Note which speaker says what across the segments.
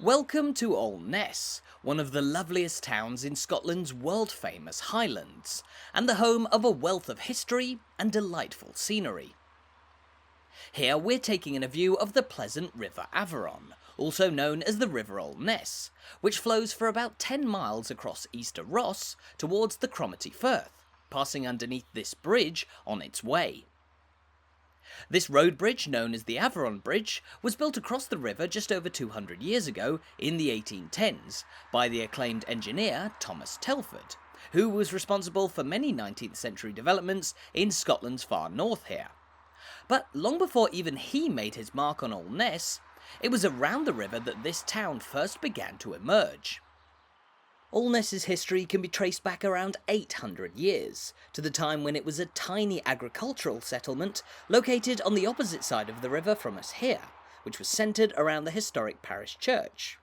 Speaker 1: Welcome to ALNESS, one of the loveliest towns in Scotland's world-famous Highlands, and the home of a wealth of history and delightful scenery. Here we're taking in a view of the pleasant River Avon, also known as the River ALNESS, which flows for about 10 miles across Easter Ross towards the Cromarty Firth, passing underneath this bridge on its way. This road bridge, known as the Avon Bridge, was built across the river just over 200 years ago in the 1810s by the acclaimed engineer Thomas Telford, who was responsible for many 19th century developments in Scotland's far north here. But long before even he made his mark on ALNESS, it was around the river that this town first began to emerge. ALNESS's history can be traced back around 800 years, to the time when it was a tiny agricultural settlement located on the opposite side of the river from us here, which was centred around the historic parish church.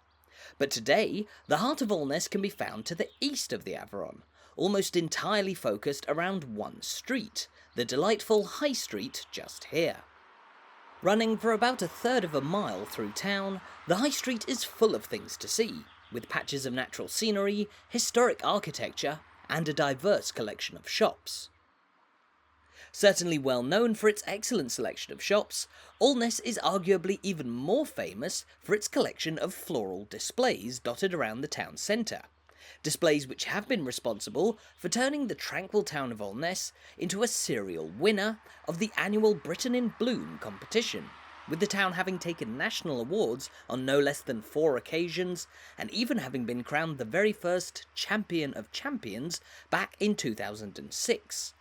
Speaker 1: But today, the heart of ALNESS can be found to the east of the Avon, almost entirely focused around one street, the delightful High Street just here. Running for about a third of a mile through town, the High Street is full of things to see, with patches of natural scenery, historic architecture, and a diverse collection of shops. Certainly well known for its excellent selection of shops, ALNESS is arguably even more famous for its collection of floral displays dotted around the town centre, displays which have been responsible for turning the tranquil town of ALNESS into a serial winner of the annual Britain in Bloom competition, with the town having taken national awards on no less than 4 occasions, and even having been crowned the very first Champion of Champions back in 2006.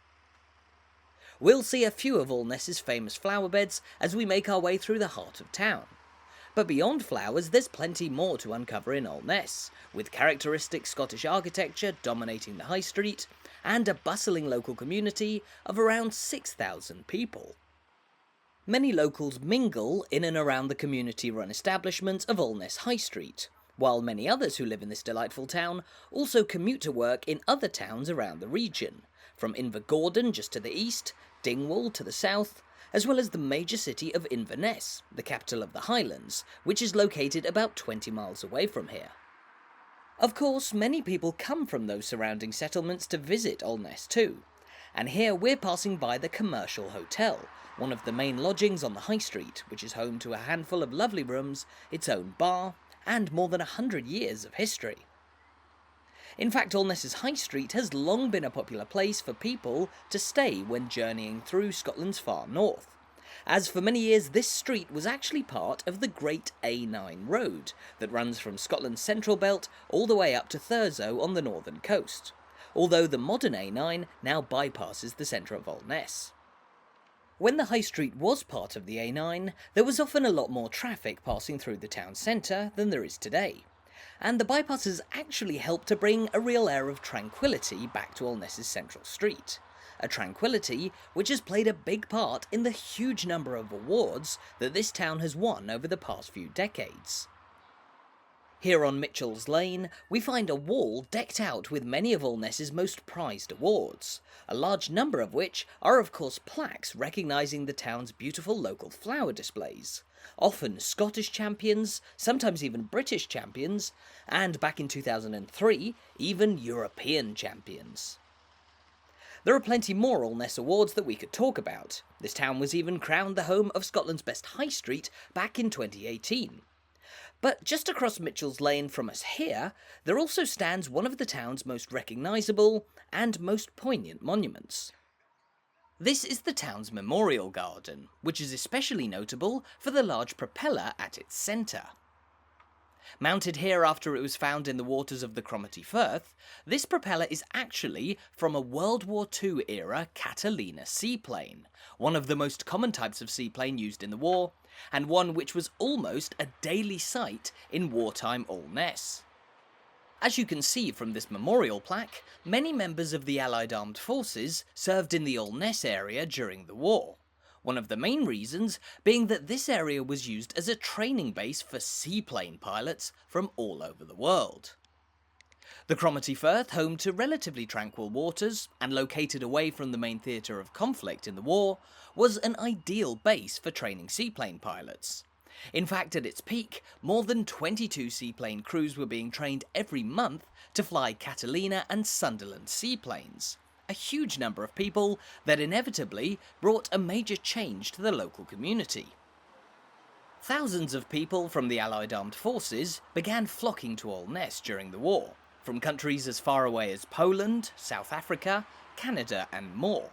Speaker 1: We'll see a few of ALNESS's famous flower beds as we make our way through the heart of town. But beyond flowers, there's plenty more to uncover in ALNESS, with characteristic Scottish architecture dominating the high street, and a bustling local community of around 6,000 people. Many locals mingle in and around the community-run establishments of ALNESS High Street, while many others who live in this delightful town also commute to work in other towns around the region, from Invergordon just to the east, Dingwall to the south, as well as the major city of Inverness, the capital of the Highlands, which is located about 20 miles away from here. Of course, many people come from those surrounding settlements to visit ALNESS too, and here we're passing by the Commercial Hotel, one of the main lodgings on the High Street, which is home to a handful of lovely rooms, its own bar, and more than 100 years of history. In fact, ALNESS's High Street has long been a popular place for people to stay when journeying through Scotland's far north, as for many years this street was actually part of the Great A9 Road that runs from Scotland's central belt all the way up to Thurso on the northern coast, although the modern A9 now bypasses the centre of ALNESS. When the High Street was part of the A9, there was often a lot more traffic passing through the town centre than there is today, and the bypasses actually helped to bring a real air of tranquility back to ALNESS's central street, a tranquility which has played a big part in the huge number of awards that this town has won over the past few decades. Here on Mitchell's Lane, we find a wall decked out with many of ALNESS's most prized awards, a large number of which are of course plaques recognising the town's beautiful local flower displays, often Scottish champions, sometimes even British champions, and back in 2003, even European champions. There are plenty more ALNESS awards that we could talk about. This town was even crowned the home of Scotland's best high street back in 2018. But just across Mitchell's Lane from us here, there also stands one of the town's most recognisable and most poignant monuments. This is the town's Memorial Garden, which is especially notable for the large propeller at its centre. Mounted here after it was found in the waters of the Cromarty Firth, this propeller is actually from a World War II era Catalina seaplane, one of the most common types of seaplane used in the war, and one which was almost a daily sight in wartime ALNESS. As you can see from this memorial plaque, many members of the Allied Armed Forces served in the ALNESS area during the war, one of the main reasons being that this area was used as a training base for seaplane pilots from all over the world. The Cromarty Firth, home to relatively tranquil waters and located away from the main theatre of conflict in the war, was an ideal base for training seaplane pilots. In fact, at its peak, more than 22 seaplane crews were being trained every month to fly Catalina and Sunderland seaplanes. A huge number of people that inevitably brought a major change to the local community. Thousands of people from the Allied armed forces began flocking to ALNESS during the war, from countries as far away as Poland, South Africa, Canada and more.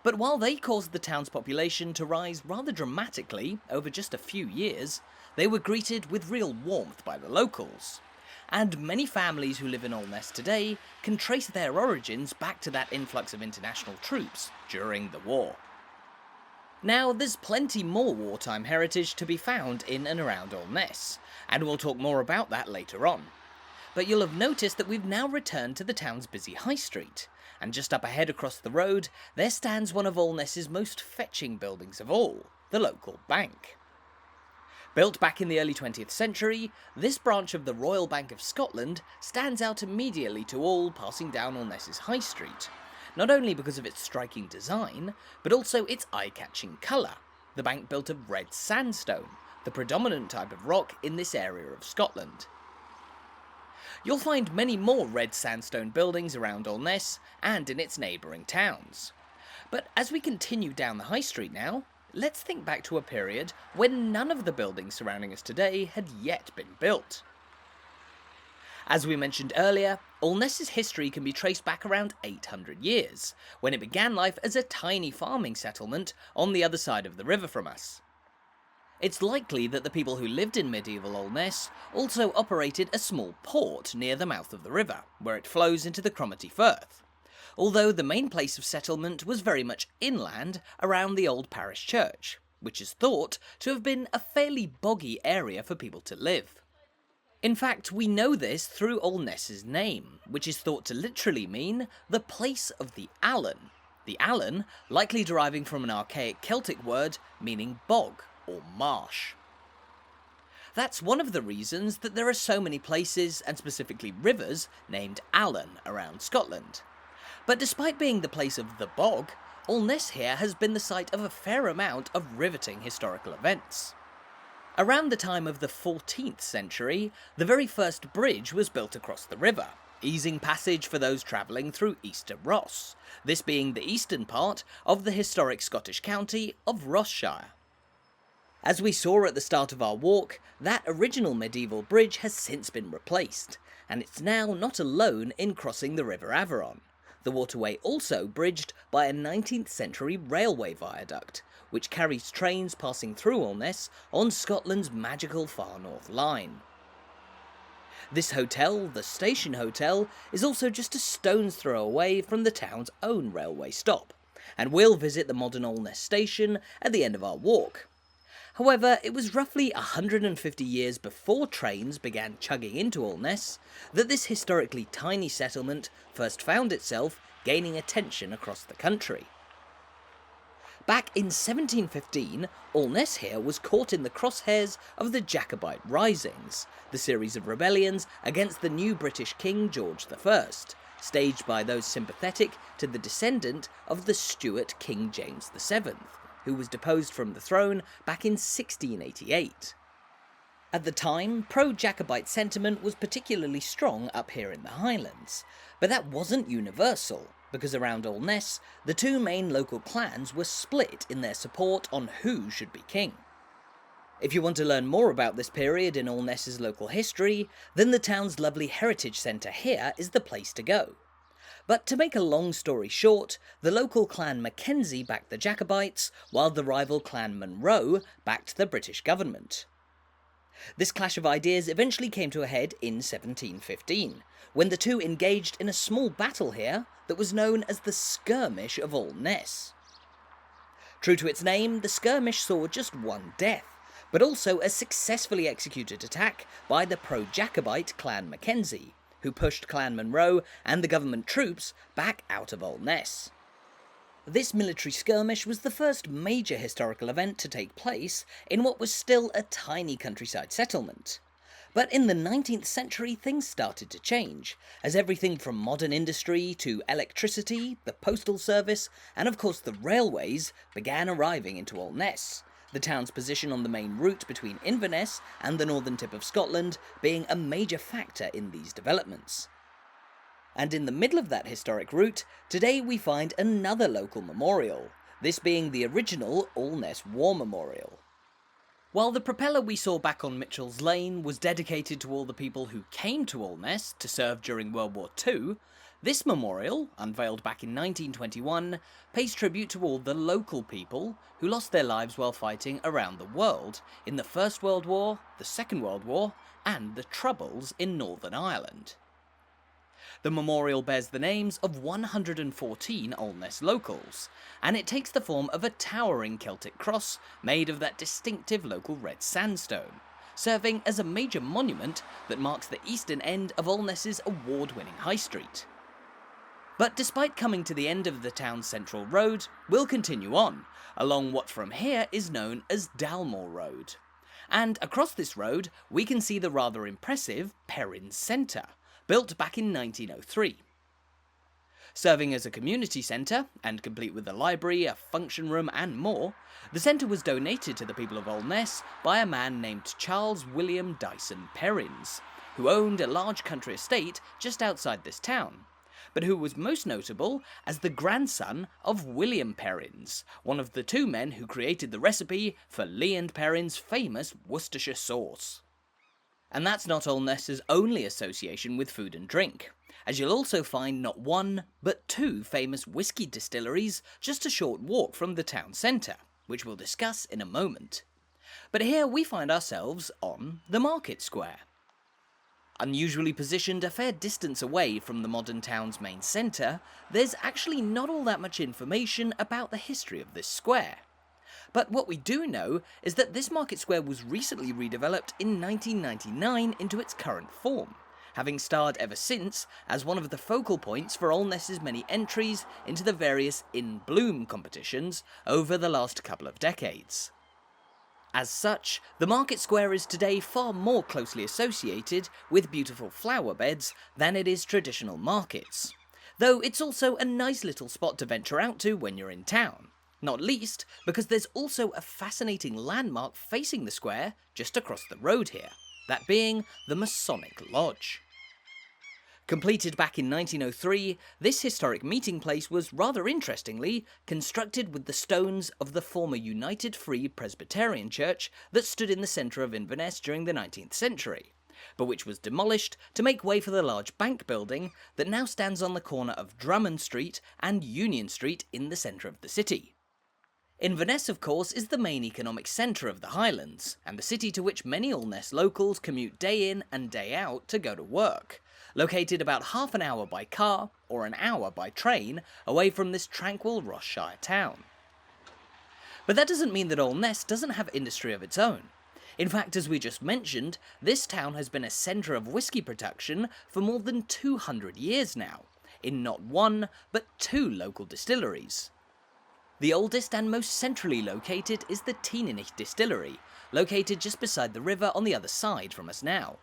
Speaker 1: But while they caused the town's population to rise rather dramatically over just a few years, they were greeted with real warmth by the locals. And many families who live in ALNESS today can trace their origins back to that influx of international troops during the war. Now, there's plenty more wartime heritage to be found in and around ALNESS, and we'll talk more about that later on. But you'll have noticed that we've now returned to the town's busy high street, and just up ahead across the road, there stands one of ALNESS's most fetching buildings of all, the local bank. Built back in the early 20th century, this branch of the Royal Bank of Scotland stands out immediately to all passing down ALNESS's high street, not only because of its striking design, but also its eye-catching colour, the bank built of red sandstone, the predominant type of rock in this area of Scotland. You'll find many more red sandstone buildings around ALNESS and in its neighbouring towns. But as we continue down the high street now, let's think back to a period when none of the buildings surrounding us today had yet been built. As we mentioned earlier, ALNESS's history can be traced back around 800 years, when it began life as a tiny farming settlement on the other side of the river from us. It's likely that the people who lived in medieval ALNESS also operated a small port near the mouth of the river, where it flows into the Cromarty Firth, although the main place of settlement was very much inland around the old parish church, which is thought to have been a fairly boggy area for people to live. In fact, we know this through ALNESS's name, which is thought to literally mean the place of the Allen. The Allen likely deriving from an archaic Celtic word meaning bog or marsh. That's one of the reasons that there are so many places, and specifically rivers, named Allen around Scotland. But despite being the place of the bog, ALNESS here has been the site of a fair amount of riveting historical events. Around the time of the 14th century, the very first bridge was built across the river, easing passage for those travelling through Easter Ross, this being the eastern part of the historic Scottish county of Ross-shire. As we saw at the start of our walk, that original medieval bridge has since been replaced, and it's now not alone in crossing the River Avon. The waterway also bridged by a 19th century railway viaduct, which carries trains passing through ALNESS on Scotland's magical Far North Line. This hotel, the Station Hotel, is also just a stone's throw away from the town's own railway stop, and we'll visit the modern ALNESS station at the end of our walk. However, it was roughly 150 years before trains began chugging into ALNESS that this historically tiny settlement first found itself gaining attention across the country. Back in 1715, ALNESS here was caught in the crosshairs of the Jacobite Risings, the series of rebellions against the new British King George I, staged by those sympathetic to the descendant of the Stuart King James VII, who was deposed from the throne back in 1688. At the time, pro-Jacobite sentiment was particularly strong up here in the Highlands, but that wasn't universal, because around ALNESS, the two main local clans were split in their support on who should be king. If you want to learn more about this period in ALNESS's local history, then the town's lovely heritage centre here is the place to go. But to make a long story short, the local clan Mackenzie backed the Jacobites, while the rival clan Monroe backed the British government. This clash of ideas eventually came to a head in 1715, when the two engaged in a small battle here that was known as the Skirmish of ALNESS. True to its name, the skirmish saw just one death, but also a successfully executed attack by the pro-Jacobite clan Mackenzie, who pushed Clan Monroe and the government troops back out of ALNESS. This military skirmish was the first major historical event to take place in what was still a tiny countryside settlement. But in the 19th century things started to change, as everything from modern industry to electricity, the postal service, and of course the railways began arriving into ALNESS, the town's position on the main route between Inverness and the northern tip of Scotland being a major factor in these developments. And in the middle of that historic route, today we find another local memorial, this being the original ALNESS War Memorial. While the propeller we saw back on Mitchell's Lane was dedicated to all the people who came to ALNESS to serve during World War II, this memorial, unveiled back in 1921, pays tribute to all the local people who lost their lives while fighting around the world in the First World War, the Second World War, and the Troubles in Northern Ireland. The memorial bears the names of 114 ALNESS locals, and it takes the form of a towering Celtic cross made of that distinctive local red sandstone, serving as a major monument that marks the eastern end of ALNESS's award-winning high street. But despite coming to the end of the town's central road, we'll continue on, along what from here is known as Dalmore Road. And across this road, we can see the rather impressive Perrins Centre, built back in 1903. Serving as a community centre, and complete with a library, a function room and more, the centre was donated to the people of ALNESS by a man named Charles William Dyson Perrins, who owned a large country estate just outside this town, but who was most notable as the grandson of William Perrins, one of the two men who created the recipe for Lee and Perrins' famous Worcestershire sauce. And that's not ALNESS's only association with food and drink, as you'll also find not one, but two famous whisky distilleries just a short walk from the town centre, which we'll discuss in a moment. But here we find ourselves on the market square. Unusually positioned a fair distance away from the modern town's main centre, there's actually not all that much information about the history of this square. But what we do know is that this market square was recently redeveloped in 1999 into its current form, having starred ever since as one of the focal points for ALNESS's many entries into the various In Bloom competitions over the last couple of decades. As such, the market square is today far more closely associated with beautiful flower beds than it is traditional markets, though it's also a nice little spot to venture out to when you're in town. Not least because there's also a fascinating landmark facing the square just across the road here, that being the Masonic Lodge. Completed back in 1903, this historic meeting place was rather interestingly constructed with the stones of the former United Free Presbyterian Church that stood in the centre of Inverness during the 19th century, but which was demolished to make way for the large bank building that now stands on the corner of Drummond Street and Union Street in the centre of the city. Inverness, of course, is the main economic centre of the Highlands, and the city to which many ALNESS locals commute day in and day out to go to work, located about half an hour by car, or an hour by train, away from this tranquil Ross-shire town. But that doesn't mean that ALNESS doesn't have industry of its own. In fact, as we just mentioned, this town has been a centre of whisky production for more than 200 years now, in not one, but two local distilleries. The oldest and most centrally located is the Teeninich Distillery, located just beside the river on the other side from us now.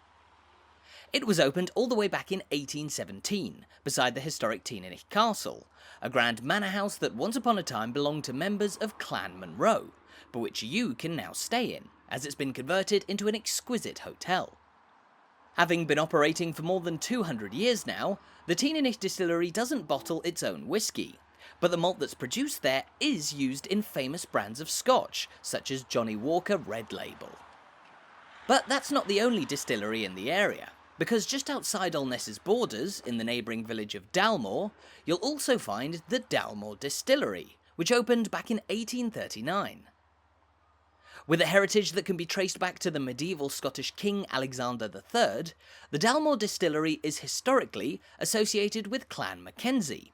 Speaker 1: It was opened all the way back in 1817, beside the historic Teeninich Castle, a grand manor house that once upon a time belonged to members of Clan Munro, but which you can now stay in, as it's been converted into an exquisite hotel. Having been operating for more than 200 years now, the Teeninich Distillery doesn't bottle its own whisky, but the malt that's produced there is used in famous brands of Scotch, such as Johnnie Walker Red Label. But that's not the only distillery in the area, because just outside ALNESS's borders, in the neighbouring village of Dalmore, you'll also find the Dalmore Distillery, which opened back in 1839. With a heritage that can be traced back to the medieval Scottish King Alexander III, the Dalmore Distillery is historically associated with Clan Mackenzie,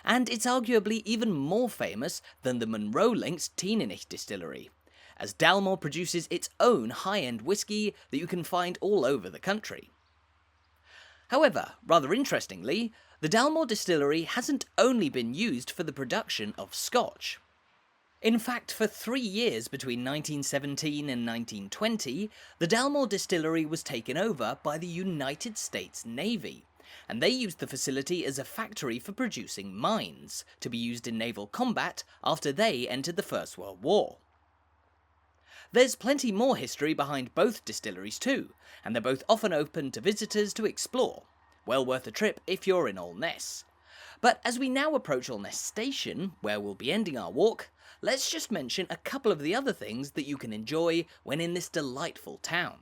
Speaker 1: and it's arguably even more famous than the Munro-linked Teeninich Distillery, as Dalmore produces its own high-end whisky that you can find all over the country. However, rather interestingly, the Dalmore Distillery hasn't only been used for the production of Scotch. In fact, for 3 years between 1917 and 1920, the Dalmore Distillery was taken over by the United States Navy, and they used the facility as a factory for producing mines, to be used in naval combat after they entered the First World War. There's plenty more history behind both distilleries too, and they're both often open to visitors to explore. Well worth a trip if you're in ALNESS. But as we now approach ALNESS Station, where we'll be ending our walk, let's just mention a couple of the other things that you can enjoy when in this delightful town.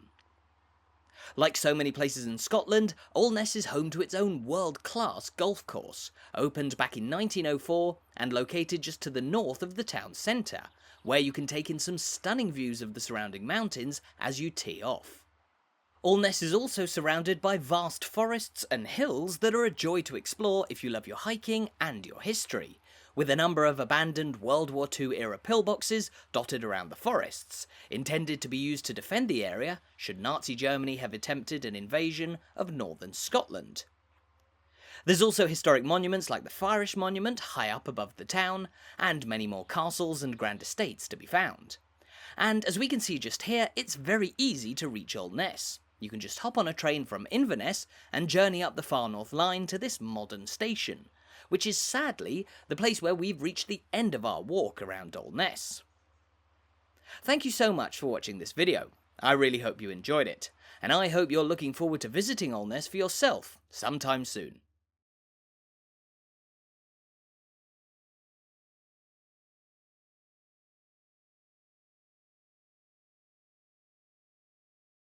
Speaker 1: Like so many places in Scotland, ALNESS is home to its own world-class golf course, opened back in 1904 and located just to the north of the town centre, where you can take in some stunning views of the surrounding mountains as you tee off. ALNESS is also surrounded by vast forests and hills that are a joy to explore if you love your hiking and your history, with a number of abandoned World War II era pillboxes dotted around the forests, intended to be used to defend the area should Nazi Germany have attempted an invasion of northern Scotland. There's also historic monuments like the Irish Monument high up above the town, and many more castles and grand estates to be found. And as we can see just here, it's very easy to reach ALNESS. You can just hop on a train from Inverness and journey up the Far North Line to this modern station, which is sadly the place where we've reached the end of our walk around ALNESS. Thank you so much for watching this video. I really hope you enjoyed it, and I hope you're looking forward to visiting ALNESS for yourself sometime soon.